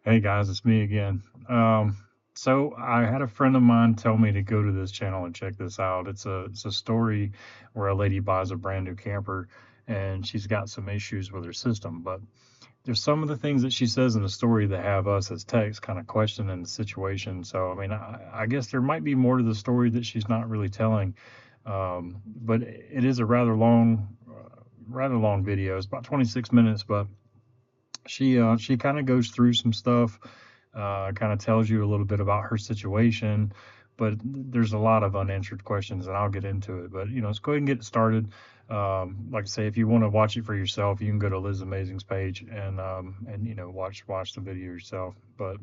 Hey guys, it's me again. So I had a friend of mine tell me to go to this channel and check this out. It's a story where a lady buys a brand new camper and she's got some issues with her system. But there's some of the things that she says in the story that have us as techs kind of questioning the situation. So I mean, I guess there might be more to the story that she's not really telling. But it is a rather long video. It's about 26 minutes, but she kind of goes through some stuff, kind of tells you a little bit about her situation, but there's a lot of unanswered questions, and I'll get into it. But let's go ahead and get started. Like I say, if you want to watch it for yourself, you can go to Liz Amazing's page and watch the video yourself. But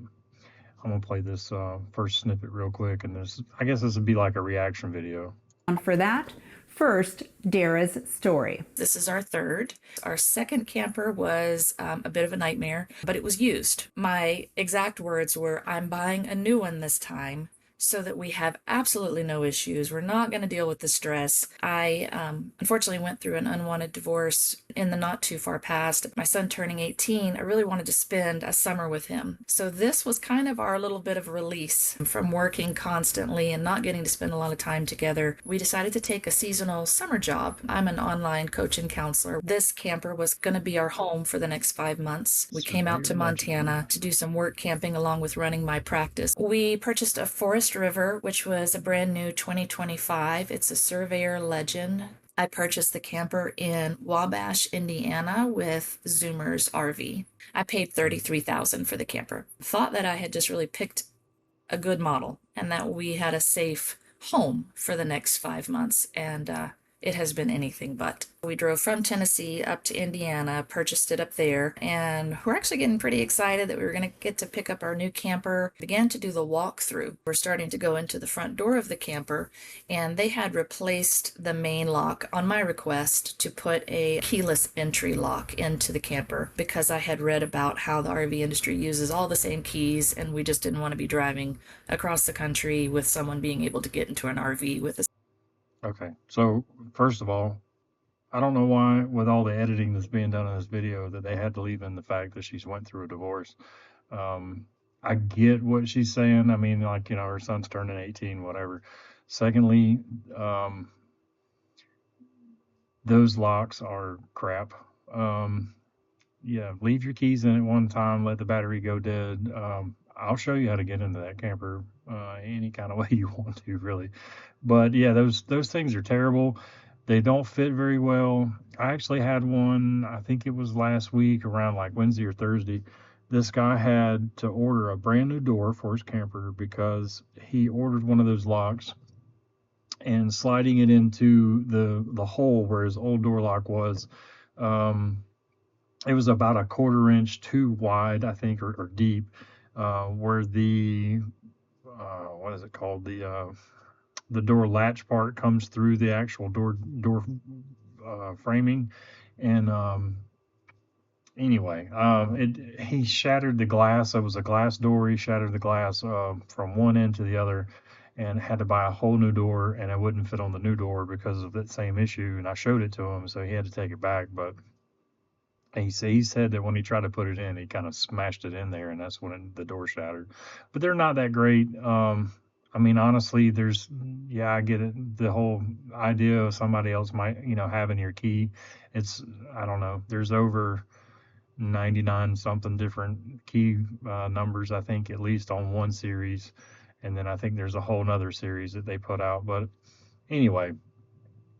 I'm gonna play this first snippet real quick, and I guess this would be like a reaction video. For that, first, Dara's story. This is our third. Our second camper was a bit of a nightmare, but it was used. My exact words were, I'm buying a new one this time so that we have absolutely no issues. We're not going to deal with the stress. I unfortunately went through an unwanted divorce in the not too far past. My son turning 18, I really wanted to spend a summer with him. So this was kind of our little bit of release from working constantly and not getting to spend a lot of time together. We decided to take a seasonal summer job. I'm an online coach and counselor. This camper was going to be our home for the next 5 months. We came out to Montana to do some work camping along with running my practice. We purchased a Forest River, which was a brand new 2025. It's a Surveyor Legend. I purchased the camper in Wabash, Indiana with Zoomers RV. I paid $33,000 for the camper. Thought that I had just really picked a good model and that we had a safe home for the next 5 months, and it has been anything but. We drove from Tennessee up to Indiana, purchased it up there, and we're actually getting pretty excited that we were going to get to pick up our new camper. Began to do the walkthrough. We're starting to go into the front door of the camper, and they had replaced the main lock on my request to put a keyless entry lock into the camper because I had read about how the RV industry uses all the same keys, and we just didn't want to be driving across the country with someone being able to get into an RV with a. Okay, so first of all, I don't know why, with all the editing that's being done in this video, that they had to leave in the fact that she's went through a divorce. I get what she's saying. I mean, like, her son's turning 18, whatever. Secondly, those locks are crap. Yeah, leave your keys in at one time, let the battery go dead. I'll show you how to get into that camper any kind of way you want to, really. But yeah, those things are terrible. They don't fit very well. I actually had one, I think it was last week around like Wednesday or Thursday. This guy had to order a brand new door for his camper because he ordered one of those locks, and sliding it into the hole where his old door lock was, it was about a 1/4 inch too wide, I think, or deep, where the what is it called, the door latch part comes through the actual door framing. And anyway, he shattered the glass. It was a glass door. He shattered the glass from one end to the other, and had to buy a whole new door, and it wouldn't fit on the new door because of that same issue. And I showed it to him, so he had to take it back. But he said that when he tried to put it in, he kind of smashed it in there, and that's when the door shattered. But they're not that great. I mean, honestly, yeah, I get it. The whole idea of somebody else might, having your key. I don't know. There's over 99 something different key numbers, I think, at least on one series. And then I think there's a whole nother series that they put out. But anyway,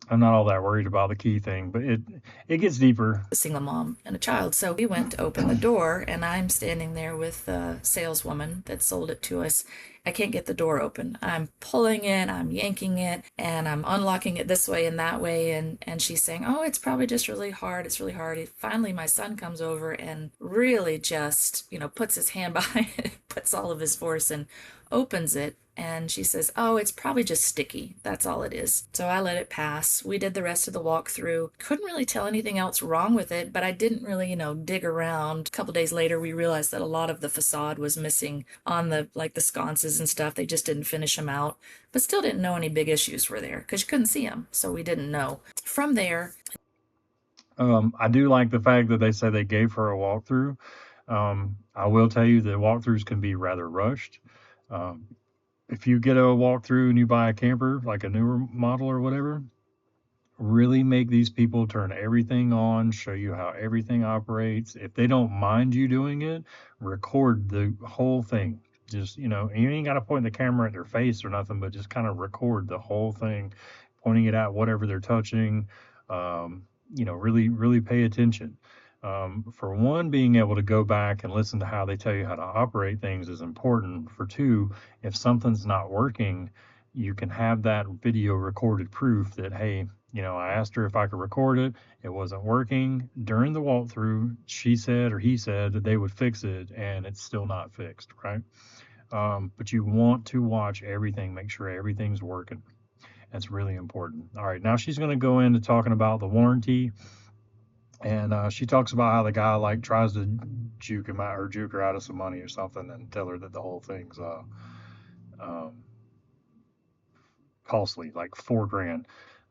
I'm not all that worried about the key thing, but it gets deeper. A single mom and a child. So we went to open the door, and I'm standing there with the saleswoman that sold it to us. I can't get the door open. I'm pulling it, I'm yanking it, and I'm unlocking it this way and that way. And she's saying, oh, it's probably just really hard. It's really hard. Finally, my son comes over and really just, puts his hand behind it, puts all of his force and opens it. And she says, oh, it's probably just sticky. That's all it is. So I let it pass. We did the rest of the walkthrough. Couldn't really tell anything else wrong with it, but I didn't really, dig around. A couple days later, we realized that a lot of the facade was missing on the sconces and stuff. They just didn't finish them out, but still didn't know any big issues were there because you couldn't see them. So we didn't know. From there, I do like the fact that they say they gave her a walkthrough. I will tell you that walkthroughs can be rather rushed. Um, if you get a walkthrough and you buy a camper, like a newer model or whatever, really make these people turn everything on, show you how everything operates. If they don't mind you doing it, record the whole thing. Just, you ain't got to point the camera at their face or nothing, but just kind of record the whole thing, pointing it at whatever they're touching. Really, really pay attention. For one, being able to go back and listen to how they tell you how to operate things is important. For two, if something's not working, you can have that video recorded proof that, hey, I asked her if I could record it. It wasn't working. During the walkthrough, she said or he said that they would fix it, and it's still not fixed, right? But you want to watch everything, make sure everything's working. That's really important. All right, now she's going to go into talking about the warranty. And she talks about how the guy like tries to juke him out or juke her out of some money or something and tell her that the whole thing's costly, like $4,000.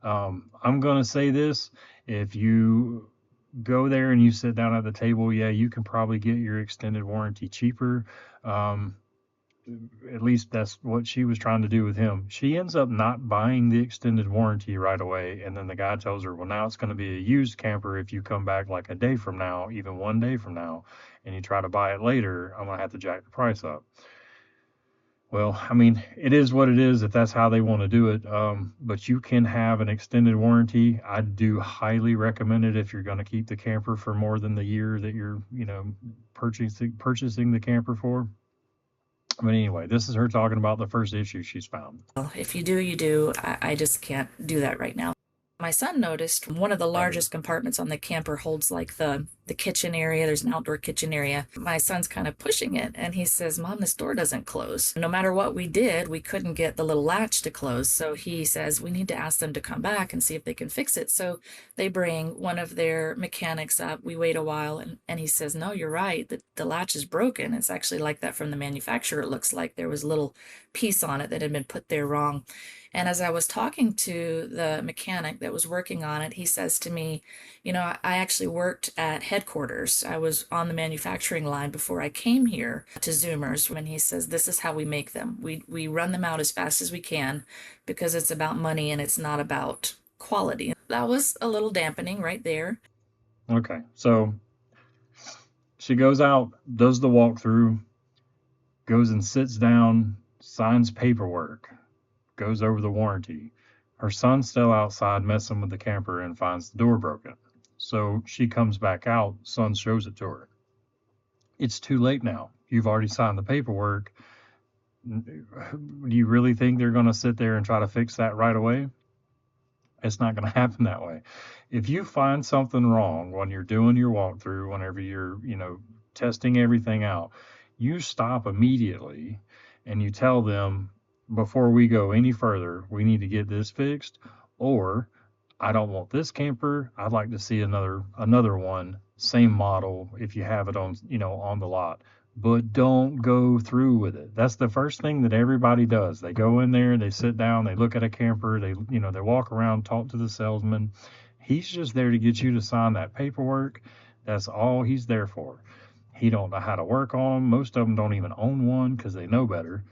I'm gonna say this: if you go there and you sit down at the table, yeah, you can probably get your extended warranty cheaper. At least that's what she was trying to do with him. She ends up not buying the extended warranty right away, and then the guy tells her, well, now it's going to be a used camper if you come back like a day from now, even 1 day from now, and you try to buy it later, I'm going to have to jack the price up. Well, I mean, it is what it is if that's how they want to do it. But you can have an extended warranty. I do highly recommend it if you're going to keep the camper for more than the year that you're, purchasing the camper for. But anyway, this is her talking about the first issue she's found. Well, if you do, you do. I just can't do that right now. My son noticed one of the largest compartments on the camper holds like the kitchen area. There's an outdoor kitchen area. My son's kind of pushing it, and he says, Mom, this door doesn't close. No matter what we did, we couldn't get the little latch to close. So he says, we need to ask them to come back and see if they can fix it. So they bring one of their mechanics up. We wait a while, and he says, no, you're right. The latch is broken. It's actually like that from the manufacturer. It looks like there was a little piece on it that had been put there wrong. And as I was talking to the mechanic that was working on it, he says to me, I actually worked at headquarters. I was on the manufacturing line before I came here to Zoomers. And he says, this is how we make them. We run them out as fast as we can because it's about money and it's not about quality. That was a little dampening right there. Okay, so she goes out, does the walkthrough, goes and sits down, signs paperwork, goes over the warranty. Her son's still outside messing with the camper and finds the door broken. So she comes back out, son shows it to her. It's too late now. You've already signed the paperwork. Do you really think they're going to sit there and try to fix that right away? It's not going to happen that way. If you find something wrong when you're doing your walkthrough, whenever you're, testing everything out, you stop immediately and you tell them, before we go any further, we need to get this fixed, or I don't want this camper. I'd like to see another one, same model, if you have it on, on the lot. But don't go through with it. That's the first thing that everybody does. They go in there, they sit down, they look at a camper, they walk around, talk to the salesman. He's just there to get you to sign that paperwork. That's all he's there for. He don't know how to work on them. Most of them don't even own one because they know better.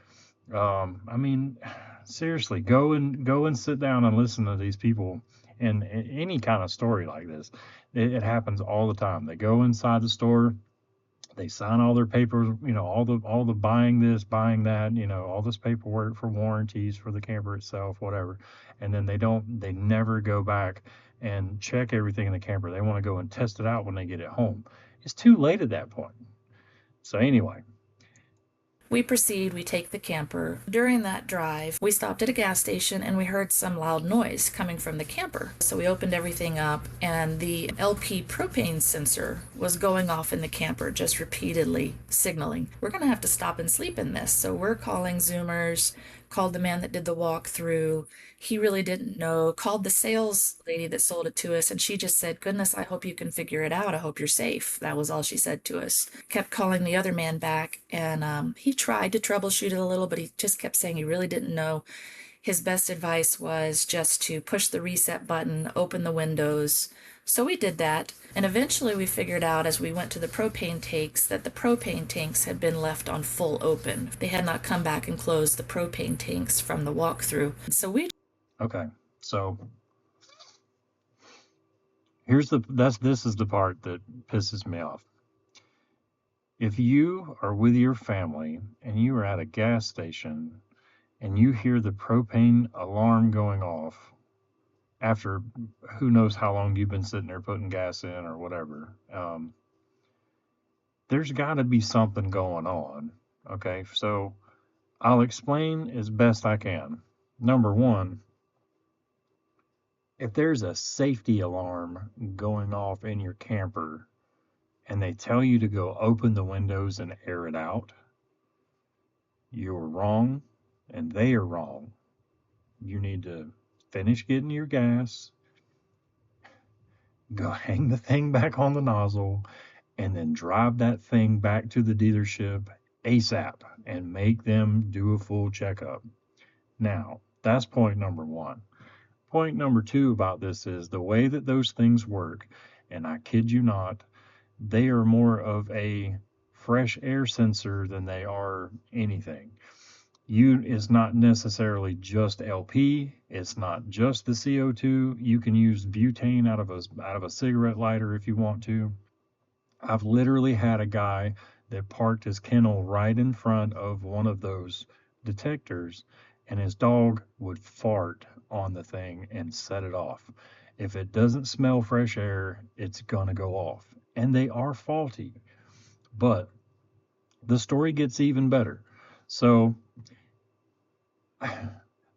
Seriously, go and sit down and listen to these people. And any kind of story like this, it happens all the time. They go inside the store, they sign all their papers, all the buying this, buying that, all this paperwork for warranties for the camper itself, whatever. And then they never go back and check everything in the camper. They want to go and test it out when they get it home. It's too late at that point. So anyway. We proceed, we take the camper. During that drive, we stopped at a gas station and we heard some loud noise coming from the camper. So we opened everything up and the LP propane sensor was going off in the camper, just repeatedly signaling, we're going to have to stop and sleep in this. So we're calling Zoomers, called the man that did the walkthrough. He really didn't know, called the sales lady that sold it to us, and she just said, goodness, I hope you can figure it out. I hope you're safe. That was all she said to us. Kept calling the other man back, and he tried to troubleshoot it a little, but he just kept saying he really didn't know. His best advice was just to push the reset button, open the windows, So we did that, and eventually we figured out as we went to the propane tanks that the propane tanks had been left on full open. They had not come back and closed the propane tanks from the walkthrough. So we Okay. So this is the part that pisses me off. If you are with your family and you are at a gas station and you hear the propane alarm going off after who knows how long you've been sitting there putting gas in or whatever, there's got to be something going on. Okay, so I'll explain as best I can. Number one, if there's a safety alarm going off in your camper and they tell you to go open the windows and air it out, you're wrong and they are wrong. You need to finish getting your gas, go hang the thing back on the nozzle, and then drive that thing back to the dealership ASAP and make them do a full checkup. Now, that's point number one. Point number two about this is the way that those things work, and I kid you not, they are more of a fresh air sensor than they are anything. It's not necessarily just LP. It's not just the CO2. You can use butane out of a cigarette lighter if you want to. I've literally had a guy that parked his kennel right in front of one of those detectors, and his dog would fart on the thing and set it off. If it doesn't smell fresh air, it's gonna go off. And they are faulty. But the story gets even better. So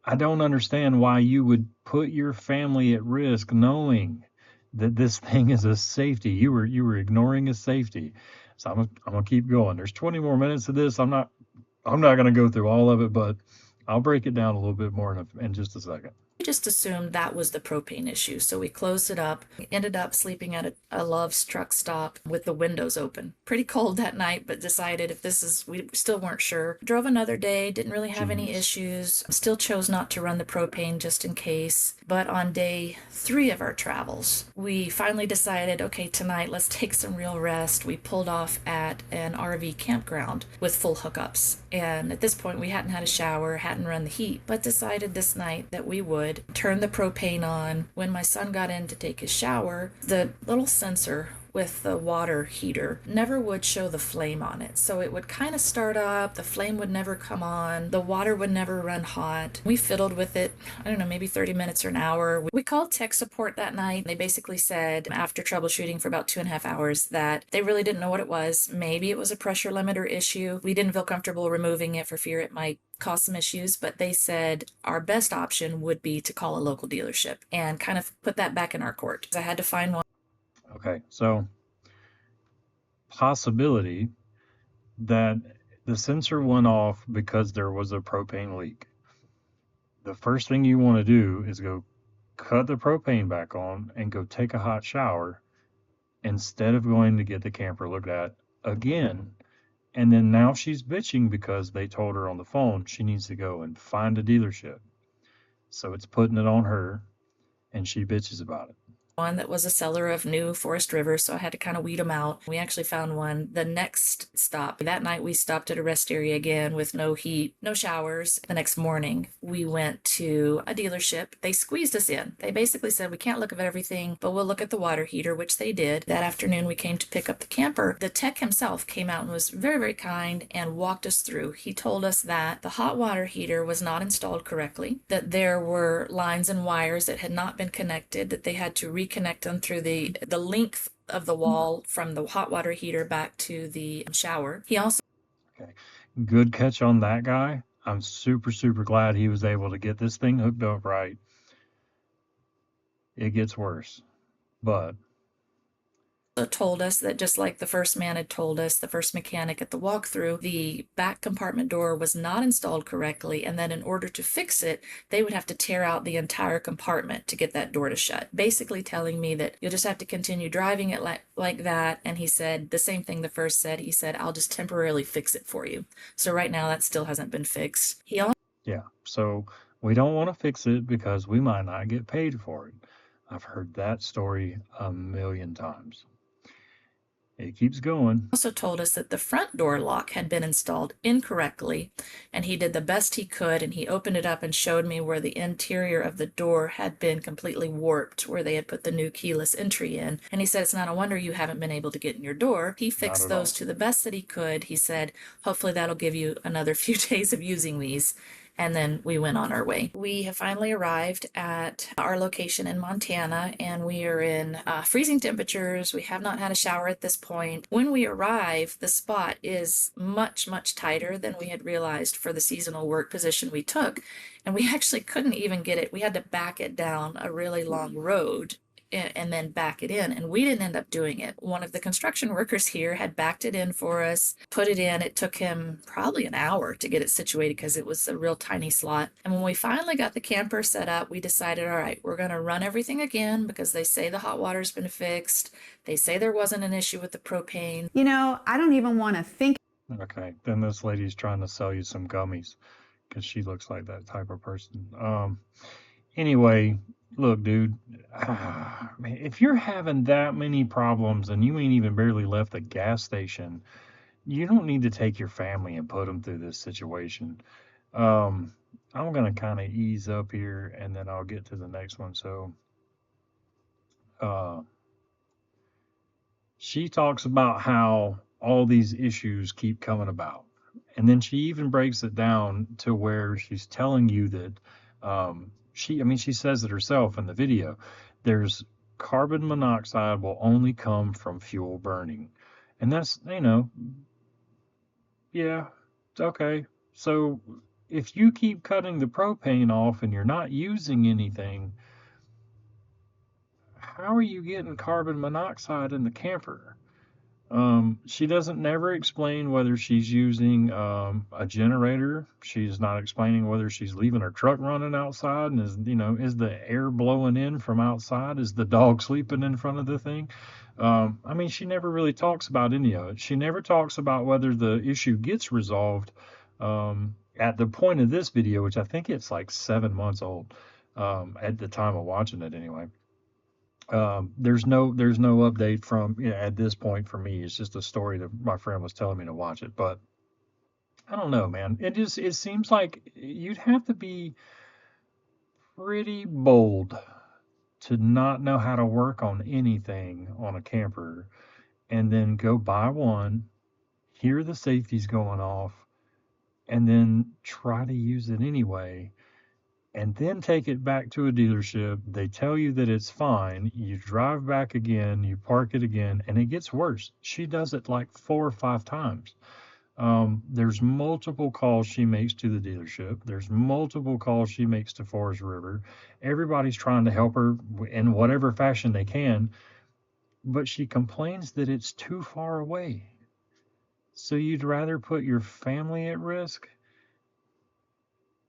I don't understand why you would put your family at risk knowing that this thing is a safety. You were ignoring a safety. So I'm gonna keep going. There's 20 more minutes of this. I'm not gonna go through all of it, but I'll break it down a little bit more in just a second. We just assumed that was the propane issue, so we closed it up. We ended up sleeping at a Love's truck stop with the windows open. Pretty cold that night, but decided we still weren't sure. Drove another day, didn't really have any issues. Still chose not to run the propane just in case. But on day 3 of our travels, we finally decided, okay, tonight let's take some real rest. We pulled off at an RV campground with full hookups. And at this point, we hadn't had a shower, hadn't run the heat, but decided this night that we would turn the propane on. When my son got in to take his shower, the little sensor with the water heater never would show the flame on it. So it would kind of start up, the flame would never come on, the water would never run hot. We fiddled with it, I don't know, maybe 30 minutes or an hour. We called tech support that night. They basically said, after troubleshooting for about 2.5 hours, that they really didn't know what it was. Maybe it was a pressure limiter issue. We didn't feel comfortable removing it for fear it might cause some issues, but they said our best option would be to call a local dealership and kind of put that back in our court. I had to find one. Okay, so possibility that the sensor went off because there was a propane leak. The first thing you want to do is go cut the propane back on and go take a hot shower instead of going to get the camper looked at again. And then now she's bitching because they told her on the phone she needs to go and find a dealership. So it's putting it on her, and she bitches about it. One that was a seller of new Forest River, so I had to kind of weed them out. We actually found one the next stop. That night we stopped at a rest area again with no heat, no showers. The next morning we went to a dealership. They squeezed us in. They basically said, we can't look at everything, but we'll look at the water heater, which they did. That afternoon we came to pick up the camper. The tech himself came out and was very, very kind and walked us through. He told us that the hot water heater was not installed correctly, that there were lines and wires that had not been connected, that they had to reconnect them through the length of the wall from the hot water heater back to the shower. He also Good catch on that guy. I'm super, super glad he was able to get this thing hooked up right. It gets worse, but told us that just like the first man had told us, the first mechanic at the walkthrough, the back compartment door was not installed correctly, and that in order to fix it, they would have to tear out the entire compartment to get that door to shut. Basically telling me that you'll just have to continue driving it like that. And he said the same thing the first said. He said, I'll just temporarily fix it for you. So right now that still hasn't been fixed. yeah, so we don't want to fix it because we might not get paid for it. I've heard that story a million times. It keeps going. Also told us that the front door lock had been installed incorrectly, and he did the best he could, and he opened it up and showed me where the interior of the door had been completely warped, where they had put the new keyless entry in. And he said, it's not a wonder you haven't been able to get in your door. He Not fixed at those all. to the best that he could. He said, hopefully that'll give you another few days of using these. And then we went on our way. We have finally arrived at our location in Montana, and we are in freezing temperatures. We have not had a shower at this point. When we arrive, the spot is much, much tighter than we had realized for the seasonal work position we took. And we actually couldn't even get it. We had to back it down a really long road and then back it in. And we didn't end up doing it. One of the construction workers here had backed it in for us, put it in. It took him probably an hour to get it situated because it was a real tiny slot. And when we finally got the camper set up, we decided, all right, we're going to run everything again because they say the hot water's been fixed. They say there wasn't an issue with the propane. You know, I don't even want to think. Okay, then this lady's trying to sell you some gummies because she looks like that type of person. Anyway, look, dude, man, if you're having that many problems and you ain't even barely left the gas station, you don't need to take your family and put them through this situation. Um, I'm gonna kind of ease up here and then I'll get to the next one. So, uh, she talks about how all these issues keep coming about. And then she even breaks it down to where she's telling you that she says it herself in the video. There's carbon monoxide will only come from fuel burning. And that's, yeah, okay. So if you keep cutting the propane off and you're not using anything, how are you getting carbon monoxide in the camper? She doesn't never explain whether she's using a generator. She's not explaining whether she's leaving her truck running outside and is the air blowing in from outside? Is the dog sleeping in front of the thing? She never really talks about any of it. She never talks about whether the issue gets resolved at the point of this video, which I think it's like 7 months old at the time of watching it anyway. There's no update from at this point for me. It's just a story that my friend was telling me to watch it. But I don't know, man. It seems like you'd have to be pretty bold to not know how to work on anything on a camper and then go buy one, hear the safeties going off, and then try to use it anyway and then take it back to a dealership. They tell you that it's fine. You drive back again, you park it again, and it gets worse. She does it like 4 or 5 times. There's multiple calls she makes to the dealership. There's multiple calls she makes to Forest River. Everybody's trying to help her in whatever fashion they can, but she complains that it's too far away. So you'd rather put your family at risk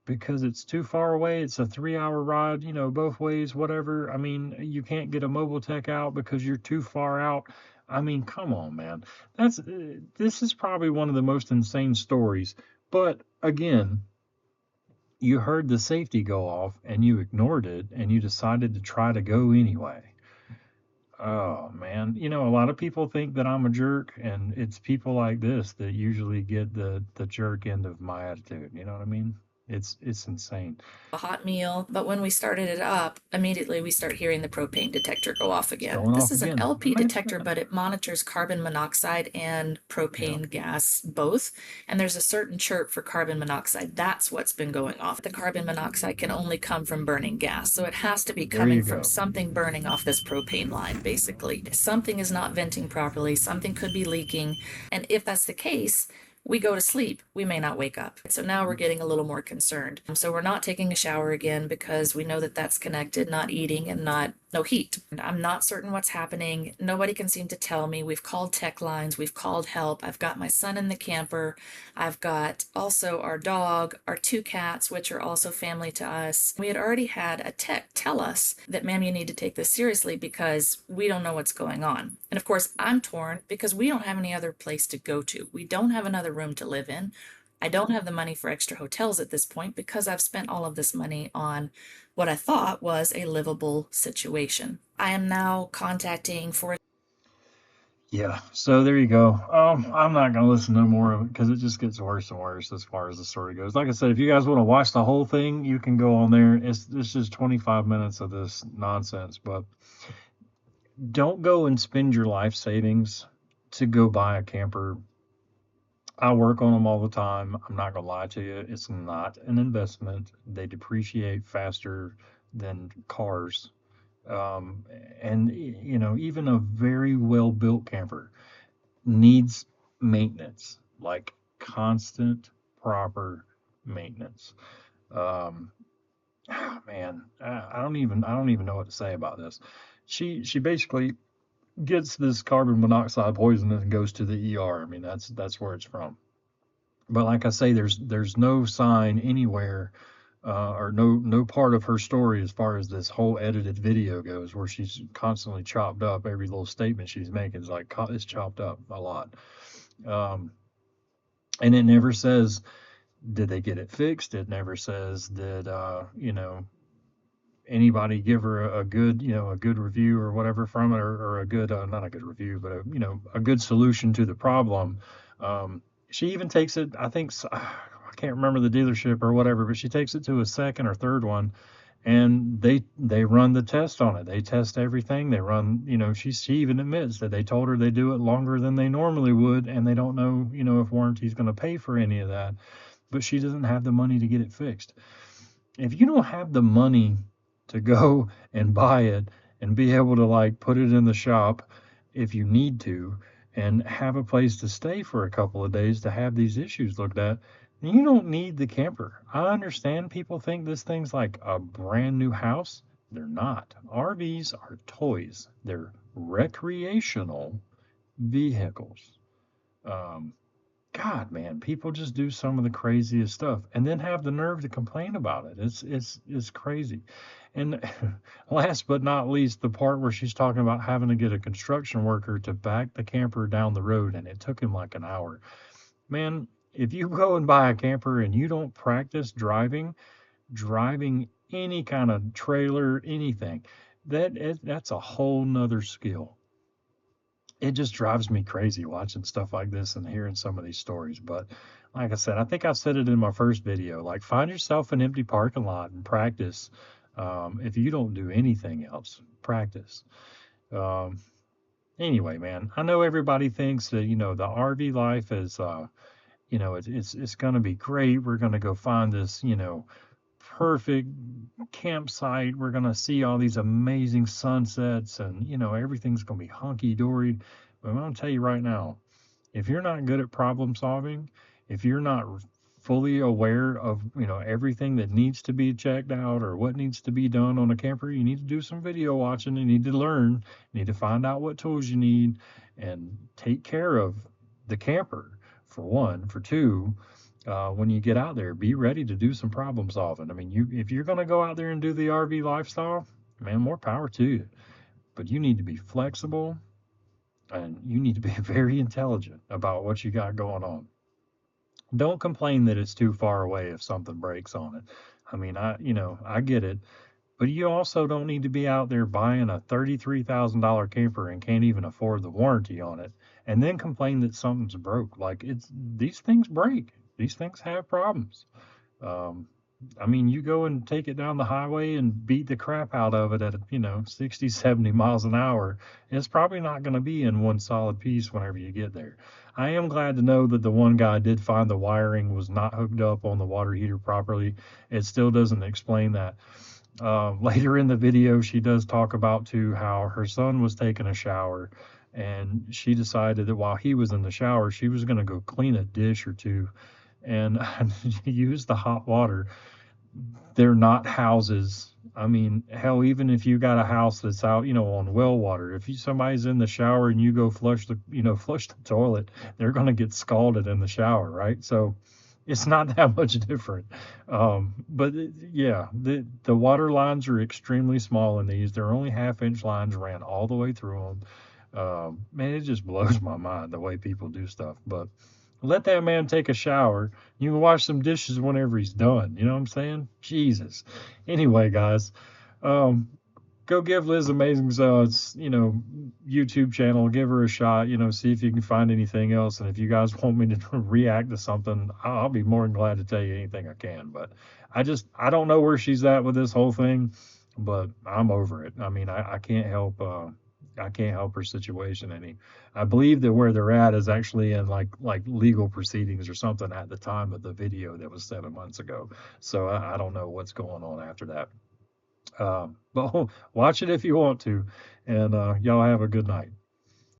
because it's too far away. It's a 3-hour ride, both ways, whatever. You can't get a mobile tech out because you're too far out. Come on, man. This is probably one of the most insane stories. But again, you heard the safety go off and you ignored it and you decided to try to go anyway. Oh man, a lot of people think that I'm a jerk, and it's people like this that usually get the jerk end of my attitude. You know what I mean? It's insane. A hot meal, but when we started it up, immediately we start hearing the propane detector go off again. Going This off is an again. LP Imagine detector, that. but it monitors carbon monoxide and Yeah. propane gas both. And there's a certain chirp for carbon monoxide. That's what's been going off. The carbon monoxide can only come from burning gas. So it has to be There coming you from go. something burning off this propane line, basically. Something is not venting properly, something could be leaking. And if that's the case, we go to sleep, we may not wake up. So now we're getting a little more concerned. So we're not taking a shower again because we know that that's connected, not eating and no heat. I'm not certain what's happening. Nobody can seem to tell me. We've called tech lines, we've called help. I've got my son in the camper. I've got also our dog, our 2 cats, which are also family to us. We had already had a tech tell us that, ma'am, you need to take this seriously because we don't know what's going on. And of course, I'm torn because we don't have any other place to go to. We don't have another room to live in. I don't have the money for extra hotels at this point because I've spent all of this money on what I thought was a livable situation. I am now contacting for. Yeah, so there you go. I'm not gonna listen to no more of it because it just gets worse and worse as far as the story goes. Like I said, if you guys want to watch the whole thing, you can go on there. It's just 25 minutes of this nonsense, but don't go and spend your life savings to go buy a camper. I work on them all the time. I'm not gonna lie to you. It's not an investment. They depreciate faster than cars. Um, and you know, even a very well built camper needs maintenance, like constant, proper maintenance. Um, man, I don't even know what to say about this. She basically gets this carbon monoxide poison and goes to the ER. I mean, that's where it's from. But like I say, there's no sign anywhere, or no part of her story as far as this whole edited video goes, where she's constantly chopped up. Every little statement she's making is like it's chopped up a lot. Um, and it never says did they get it fixed. It never says did anybody give her a good a good review or whatever from it, or a good not a good review, but a good solution to the problem. She even takes it, I think, I can't remember the dealership or whatever, but she takes it to a second or third one, and they run the test on it. They test everything. They run, she even admits that they told her they do it longer than they normally would, and they don't know, if warranty's going to pay for any of that. But she doesn't have the money to get it fixed. If you don't have the money to go and buy it and be able to like put it in the shop if you need to, and have a place to stay for a couple of days to have these issues looked at, you don't need the camper. I understand people think this thing's like a brand new house. They're not. RVs are toys. They're recreational vehicles. Um, God, man, people just do some of the craziest stuff and then have the nerve to complain about it. It's crazy. And last but not least, the part where she's talking about having to get a construction worker to back the camper down the road, and it took him like an hour. Man, if you go and buy a camper and you don't practice driving any kind of trailer, anything, that's a whole nother skill. It just drives me crazy watching stuff like this and hearing some of these stories. But like I said, I think I said it in my first video, like find yourself an empty parking lot and practice. If you don't do anything else, practice. Um, anyway, man, I know everybody thinks that, the RV life is, it's going to be great. We're going to go find this, perfect campsite. We're going to see all these amazing sunsets, and, everything's going to be hunky dory. But I'm going to tell you right now, if you're not good at problem solving, if you're not fully aware of, everything that needs to be checked out or what needs to be done on a camper, you need to do some video watching. You need to learn, you need to find out what tools you need and take care of the camper, for one. For two, when you get out there, be ready to do some problem solving. I mean, if you're going to go out there and do the RV lifestyle, man, more power to you. But you need to be flexible, and you need to be very intelligent about what you got going on. Don't complain that it's too far away if something breaks on it. I mean, I get it, but you also don't need to be out there buying a $33,000 camper and can't even afford the warranty on it, and then complain that something's broke. Like, these things break. These things have problems. Um, I mean, you go and take it down the highway and beat the crap out of it at, 60, 70 miles an hour. It's probably not going to be in one solid piece whenever you get there. I am glad to know that the one guy did find the wiring was not hooked up on the water heater properly. It still doesn't explain that. Later in the video, she does talk about, too, how her son was taking a shower, and she decided that while he was in the shower, she was going to go clean a dish or two and use the hot water. They're not houses. I mean, hell, even if you got a house that's out, on well water, if somebody's in the shower and you go flush flush the toilet, they're going to get scalded in the shower, right? So it's not that much different. But yeah, the water lines are extremely small in these. They're only 1/2-inch lines, ran all the way through them. Man, it just blows my mind the way people do stuff. But Let that man take a shower. You can wash some dishes whenever he's done. You know what I'm saying? Jesus. Anyway, guys, um, go give Liz Amazing Sauce, YouTube channel. Give her a shot. See if you can find anything else. And if you guys want me to react to something, I'll be more than glad to tell you anything I can. But I don't know where she's at with this whole thing, but I'm over it. I mean, I can't help. I can't help her situation any. I believe that where they're at is actually in like legal proceedings or something at the time of the video that was 7 months ago. So I don't know what's going on after that. But watch it if you want to, and y'all have a good night.